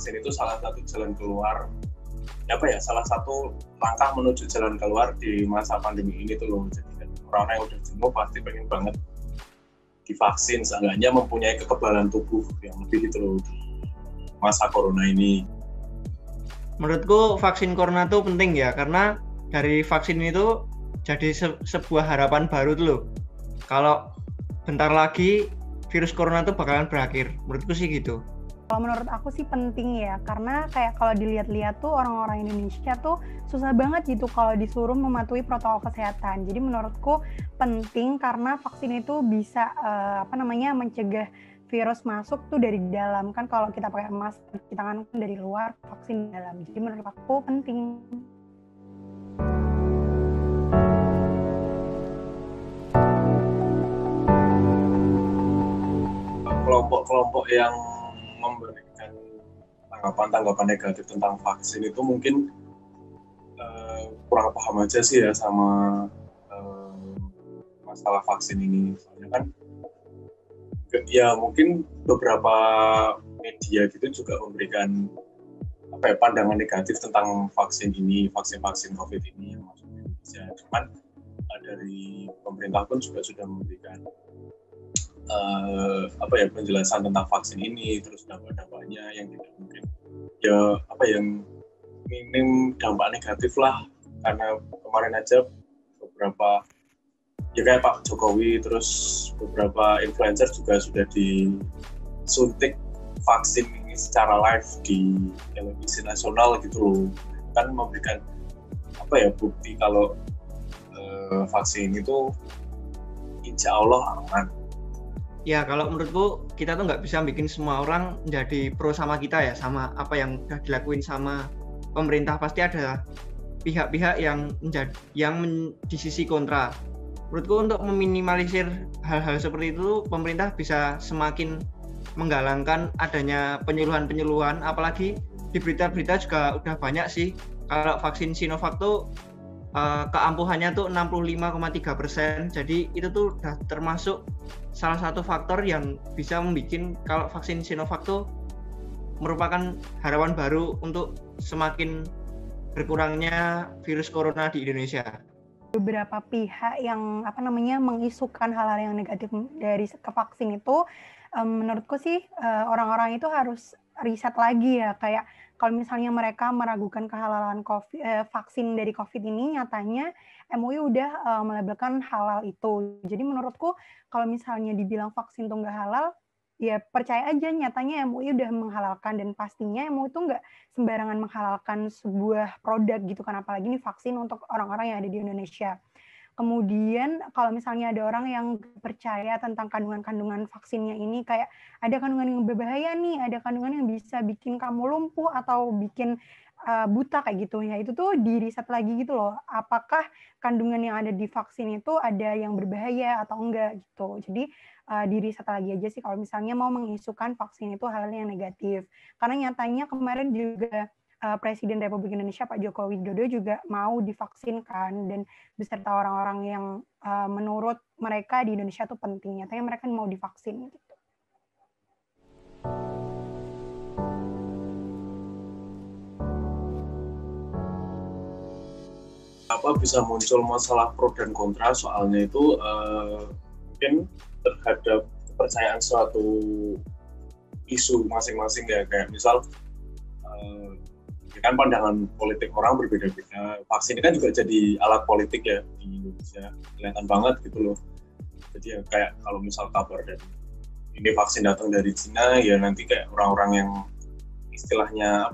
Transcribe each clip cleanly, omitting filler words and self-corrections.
vaksin itu salah satu jalan keluar, salah satu langkah menuju jalan keluar di masa pandemi ini tuh loh. Jadi kan orang-orang yang udah jenuh pasti pengen banget divaksin, seenggaknya mempunyai kekebalan tubuh yang lebih gitu loh di masa corona ini. Menurutku vaksin corona itu penting ya, karena dari vaksin itu jadi sebuah harapan baru tuh loh. Kalau bentar lagi virus corona itu bakalan berakhir, menurutku sih gitu. Kalau menurut aku sih penting ya, karena kayak kalau dilihat-lihat tuh orang-orang Indonesia tuh susah banget gitu kalau disuruh mematuhi protokol kesehatan. Jadi menurutku penting karena vaksin itu bisa mencegah virus masuk tuh dari dalam. Kan kalau kita pakai masker di tangan kan dari luar, vaksin di dalam. Jadi menurut aku penting. Kelompok-kelompok yang memberikan tanggapan negatif tentang vaksin itu mungkin kurang paham aja sih ya sama masalah vaksin ini. Soalnya kan ya mungkin beberapa media gitu juga memberikan pandangan negatif tentang vaksin ini, vaksin COVID ini yang masuk ke Indonesia. Cuman dari pemerintah pun juga sudah memberikan penjelasan tentang vaksin ini, terus dampak-dampaknya yang tidak mungkin yang minim dampak negatif lah, karena kemarin aja beberapa kayak Pak Jokowi terus beberapa influencer juga sudah disuntik vaksin ini secara live di televisi nasional gitu loh, kan memberikan bukti kalau vaksin itu insya Allah aman. Ya kalau menurutku kita tuh nggak bisa bikin semua orang menjadi pro sama kita ya, sama apa yang udah dilakuin sama pemerintah. Pasti ada pihak-pihak yang di sisi kontra. Menurutku untuk meminimalisir hal-hal seperti itu, pemerintah bisa semakin menggalangkan adanya penyuluhan-penyuluhan, apalagi di berita-berita juga udah banyak sih. Kalau vaksin Sinovac tuh keampuhannya tuh 65,3%, jadi itu tuh udah termasuk salah satu faktor yang bisa membuat kalau vaksin Sinovac tuh merupakan harapan baru untuk semakin berkurangnya virus corona di Indonesia. Beberapa pihak yang mengisukan hal-hal yang negatif dari ke vaksin itu, menurutku sih orang-orang itu harus riset lagi ya, kayak kalau misalnya mereka meragukan kehalalan vaksin dari COVID ini, nyatanya MUI udah melabelkan halal itu. Jadi menurutku kalau misalnya dibilang vaksin itu nggak halal, ya percaya aja nyatanya MUI udah menghalalkan, dan pastinya MUI itu nggak sembarangan menghalalkan sebuah produk gitu kan, apalagi ini vaksin untuk orang-orang yang ada di Indonesia. Kemudian kalau misalnya ada orang yang percaya tentang kandungan-kandungan vaksinnya ini, kayak ada kandungan yang berbahaya nih, ada kandungan yang bisa bikin kamu lumpuh atau bikin buta kayak gitu ya, itu tuh diriset lagi gitu loh, apakah kandungan yang ada di vaksin itu ada yang berbahaya atau enggak gitu. Jadi diriset lagi aja sih kalau misalnya mau mengisukan vaksin itu hal yang negatif, karena nyatanya kemarin juga Presiden Republik Indonesia Pak Joko Widodo juga mau divaksinkan, dan beserta orang-orang yang menurut mereka di Indonesia itu penting, nyatanya mereka mau divaksin gitu. Bisa muncul masalah pro dan kontra, soalnya itu mungkin terhadap kepercayaan suatu isu masing-masing ya, kayak misal kan pandangan politik orang berbeda-beda. Vaksin ini kan juga jadi alat politik ya di Indonesia, kelihatan banget gitu loh. Jadi ya kayak kalau misal kabar dan ini vaksin datang dari Cina, ya nanti kayak orang-orang yang istilahnya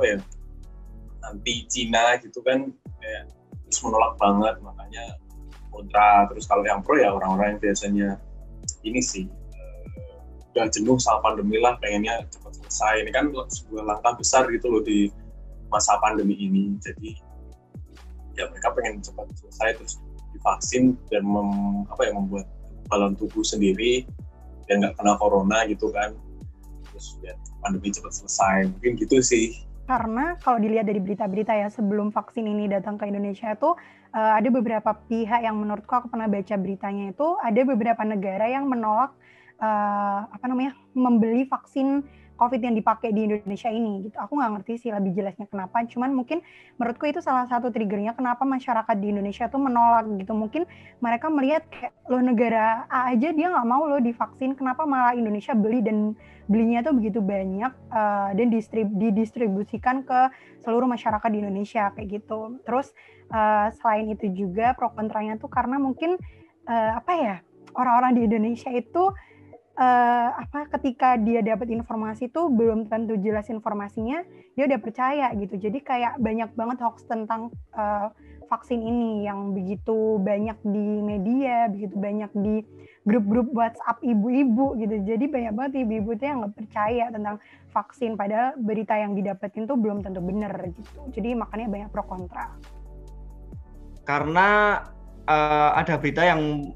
anti Cina gitu kan, kayak terus menolak banget, makanya kontra. Terus kalau yang pro ya orang-orang yang biasanya ini sih udah jenuh sama pandemi lah, pengennya cepat selesai. Ini kan sebuah langkah besar gitu loh di masa pandemi ini, jadi ya mereka pengen cepat selesai terus divaksin dan membuat kekebalan tubuh sendiri dan nggak kena corona gitu kan, terus ya pandemi cepat selesai, mungkin gitu sih. Karena kalau dilihat dari berita-berita ya, sebelum vaksin ini datang ke Indonesia itu ada beberapa pihak yang menurutku, aku pernah baca beritanya itu, ada beberapa negara yang menolak membeli vaksin COVID yang dipakai di Indonesia ini gitu. Aku nggak ngerti sih lebih jelasnya kenapa, cuman mungkin menurutku itu salah satu triggernya kenapa masyarakat di Indonesia tuh menolak gitu. Mungkin mereka melihat kayak loh negara A aja dia nggak mau loh divaksin, kenapa malah Indonesia beli dan belinya tuh begitu banyak dan didistribusikan ke seluruh masyarakat di Indonesia kayak gitu. Terus selain itu juga pro kontranya tuh karena mungkin orang-orang di Indonesia itu ketika dia dapat informasi tuh belum tentu jelas informasinya, dia udah percaya gitu. Jadi kayak banyak banget hoax tentang vaksin ini yang begitu banyak di media, begitu banyak di grup-grup WhatsApp ibu-ibu gitu. Jadi banyak banget ibu-ibu tuh yang nggak percaya tentang vaksin, padahal berita yang didapetin tuh belum tentu benar gitu. Jadi makanya banyak pro kontra. Karena ada berita yang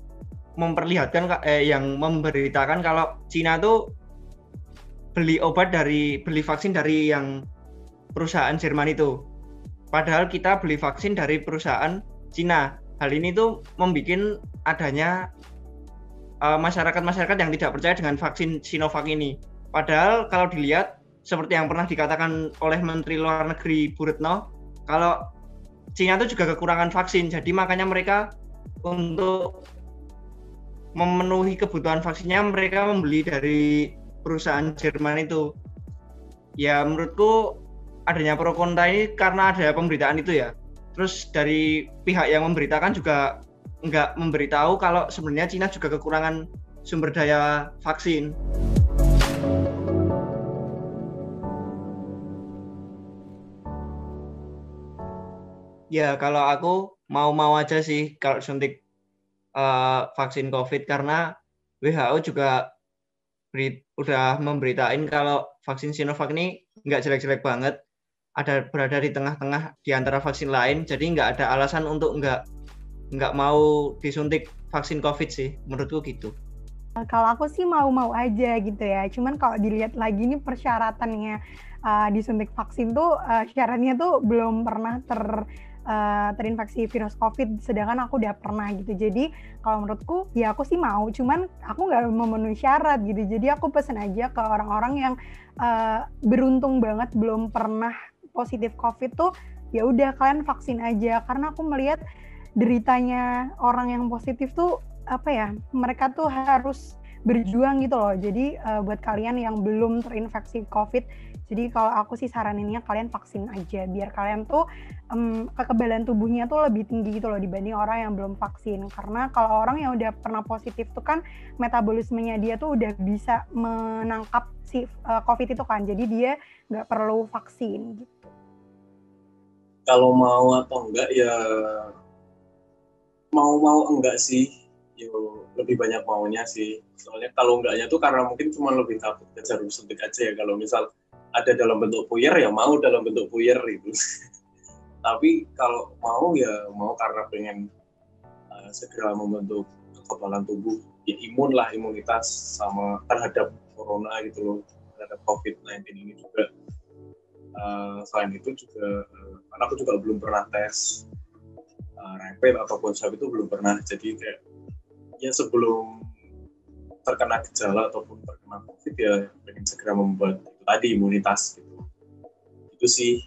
memperlihatkan yang memberitakan kalau Cina tuh beli vaksin dari yang perusahaan Jerman itu. Padahal kita beli vaksin dari perusahaan Cina. Hal ini tuh membuat adanya masyarakat yang tidak percaya dengan vaksin Sinovac ini. Padahal kalau dilihat seperti yang pernah dikatakan oleh Menteri Luar Negeri Bu Retno, kalau Cina itu juga kekurangan vaksin. Jadi makanya mereka untuk memenuhi kebutuhan vaksinnya mereka membeli dari perusahaan Jerman itu. Ya menurutku adanya pro kontra ini karena ada pemberitaan itu ya. Terus dari pihak yang memberitakan juga nggak memberitahu kalau sebenarnya Cina juga kekurangan sumber daya vaksin. Ya kalau aku mau aja sih kalau suntik vaksin COVID karena WHO juga udah memberitain kalau vaksin Sinovac ini nggak jelek-jelek banget, berada di tengah-tengah di antara vaksin lain, jadi nggak ada alasan untuk nggak mau disuntik vaksin COVID sih, menurutku gitu. Kalau aku sih mau aja gitu ya, cuman kalau dilihat lagi nih persyaratannya disuntik vaksin tuh syaratnya tuh belum pernah terinfeksi virus COVID, sedangkan aku udah pernah gitu. Jadi kalau menurutku ya aku sih mau, cuman aku nggak memenuhi syarat gitu. Jadi aku pesen aja ke orang-orang yang beruntung banget belum pernah positif COVID tuh, ya udah kalian vaksin aja. Karena aku melihat deritanya orang yang positif tuh mereka tuh harus berjuang gitu loh. Jadi buat kalian yang belum terinfeksi COVID, jadi kalau aku sih saraninnya kalian vaksin aja biar kalian tuh kekebalan tubuhnya tuh lebih tinggi gitu loh dibanding orang yang belum vaksin. Karena kalau orang yang udah pernah positif tuh kan metabolismenya dia tuh udah bisa menangkap si COVID itu kan. Jadi dia nggak perlu vaksin gitu. Kalau mau atau enggak ya mau enggak sih. Lebih banyak maunya sih. Soalnya kalau enggaknya tuh karena mungkin cuma lebih takut ke jarum suntik aja ya. Kalau misal ada dalam bentuk puyer ya mau dalam bentuk puyer itu. Tapi kalau mau ya mau karena pengen segera membentuk kekebalan tubuh, ya imunitas sama terhadap corona gitu loh, terhadap COVID-19 ini juga. Selain itu juga karena aku juga belum pernah tes rapid ataupun swab itu belum pernah, jadi kayak ya sebelum terkena gejala ataupun terkena COVID ya pengen segera membuat itu tadi imunitas gitu. Itu sih